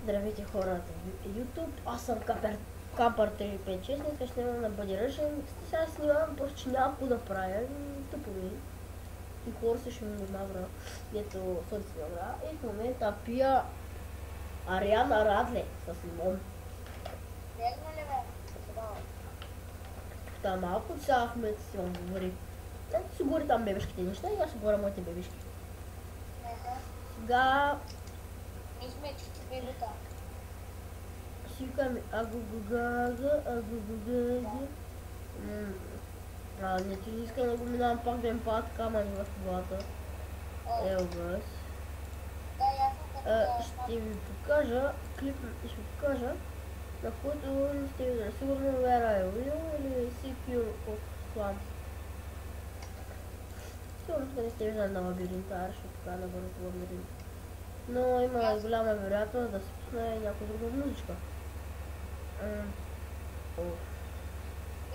Здравейте хората в YouTube, аз съм Капър 356, днес ще снимам на Бъди Ръжен. Сега снимам, просто че няма какво да правя, тъпо ми. И хора се ще ми набра, дето соди си набра. И в момента пия Ариана Радле с лимон. Бегна ли бе? Та малко сега в момента си вам говори. Ето си говори там бебешките неща и аз ще говоря моите бебешки. Сега Ние сме чисти бебета. Сикаме агугугага. Не ти искам да го минавам пак да им падат камъни в главата. Ево гъс. Да, ясно Ще ви покажа клип, ще ви покажа на който не сте видели. Сигурно Where I Will или CQ of Swamp. Сигурно тук не сте видели на лабиринта, аз ще покажа на върху лабиринта. Но има голяма вероятност да се пусне някаква друга музичка.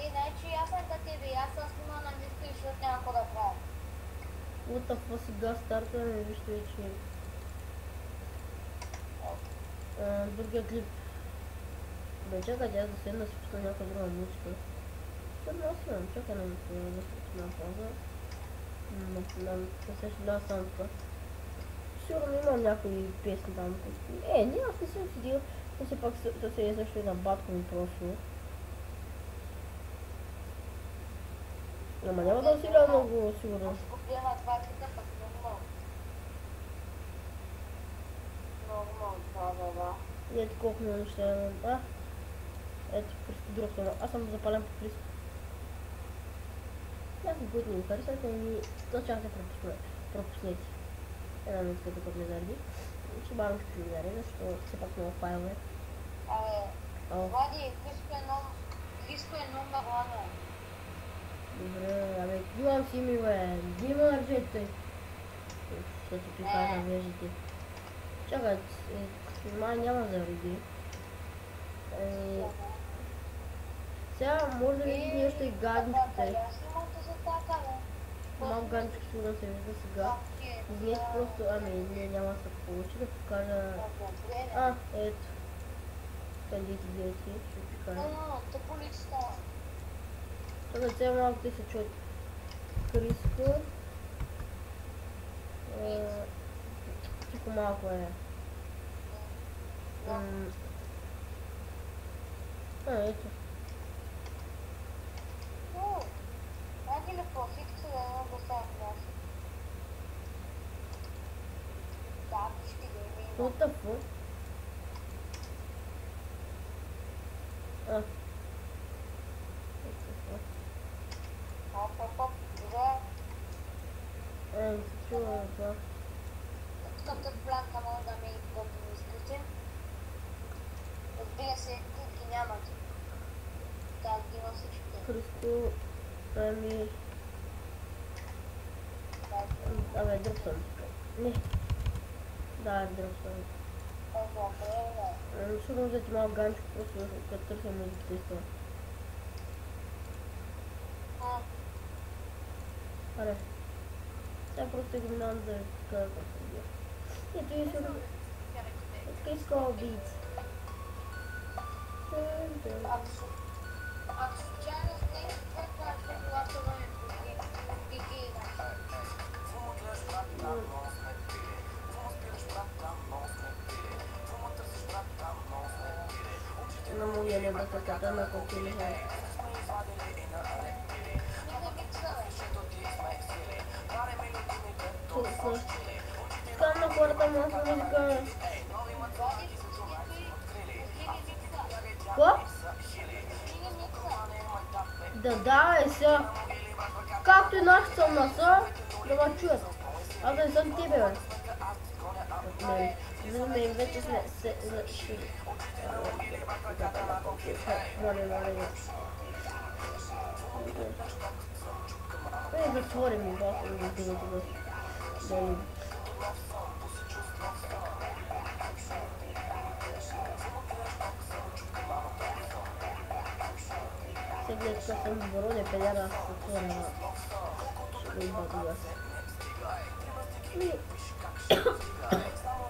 Иначе аз съм като тебе, аз съм снимал на английски, защото няма какво да правя. Утъпва сега стартваме, вижте вече. Другия клип. Бе, чакай, тя да седна да си пусна някаква друга музика. Седна аз имам, чакай да се пусна пауза. Да се ще само тук. Сигурно имам някои песни там. Не, аз не съм седил. То се пак да се също и на батко ми профил. Ама няма да усиля много сигурно. Аз купя на тварките, пък много малко. Много малко, да. Ето колко много неща имам. Ето друг това. Аз съм запален по Криско. Някакви, които не ми харесват, то чак се пропуснете. Една минутка тук ме заради. Ще бавам ще ми заради, защото все пак много файлове. Влади, Криско е номер 1. Добре, имам си ми, бе. Дима ръжете. Ще ти прикажа вежите. Чакай, май няма заради. Сега може да видите нещо и гадничките. Малко гадничките да се вижда сега. Днес просто, не, няма да се получи да покажа. Ето. Тъндите дети, ще ви кажа. Тъпо ли става? Чакай, сега малко те се чуят. Криско. Тихо малко е. Ето. Знаете ли по-фикса да едно да става клас? Да, вижте да има. What the fuck? Оп, добре. Не се чува това. Искам да планка, може да ме готово искате. Разбира се, клипки нямат. Так, има всичките. Криско, друг съм. Не. Да, друг съм. Сигурно взети малко ганчко, просто като търся музиката и това. Аре. Сега просто го минавам да кажа какво съм бил. Ето и сигурно. Криско Beats. Ако случайно сте, какво е колата да ме пики? На моя неба таката на кокили хай. Искам на хората малко музика. Какво? Да, сега. Както и нашата съм наса, да ме чуят. Аз да не съм тебе, бе. За мен вече сме се зашили. Моля. Затвори ми баха и ми дигате да ни. Сега тук съм в Бороне, педера аз се отворя. Ще го има тогава.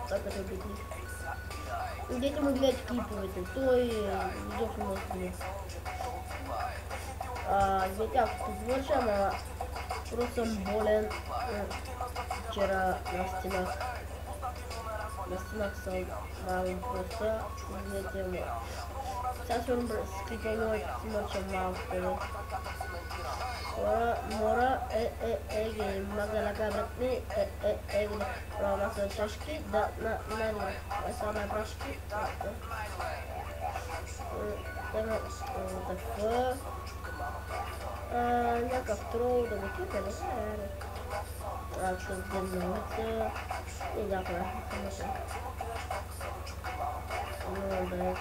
Така да бити. Идете му гледайте клиповете, той изобщо не остане. Извинете, ако ще завърша, ама просто съм болен. Вчера настинах съм малко просто. Извинете му. Сега сигурно с клипа много си мърча малко първо. Mora ege magala kabratni ege rama saçki da nerede mesela başki tema такова някакъв трол да го кипе, не знае. Ако дърнавате и някаква много далеч.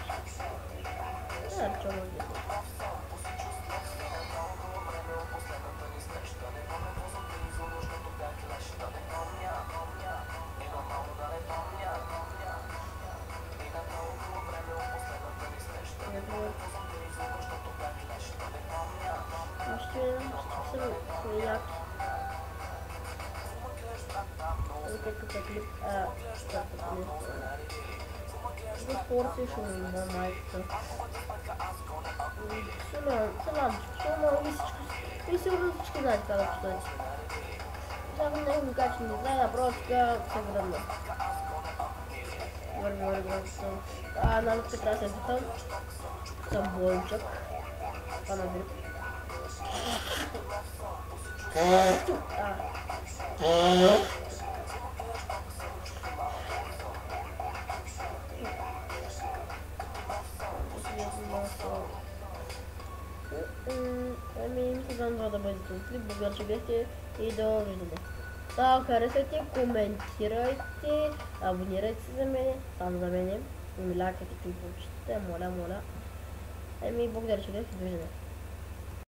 Че може да Спортиш на майката. И сигурно всички знаят как да постъпи. Само не го кажа, не знае, просто така се върна. Върна. Нам така се питам. Съм болчък. Това на грип. Мисля, да бъдете отли, благодаря, че бяхте и до виждане. Ако харесвайте, коментирайте, абонирайте се за мен, само за мен, и ми лайкайте клиповете, моля. Благодаря, че бяхте, до виждане.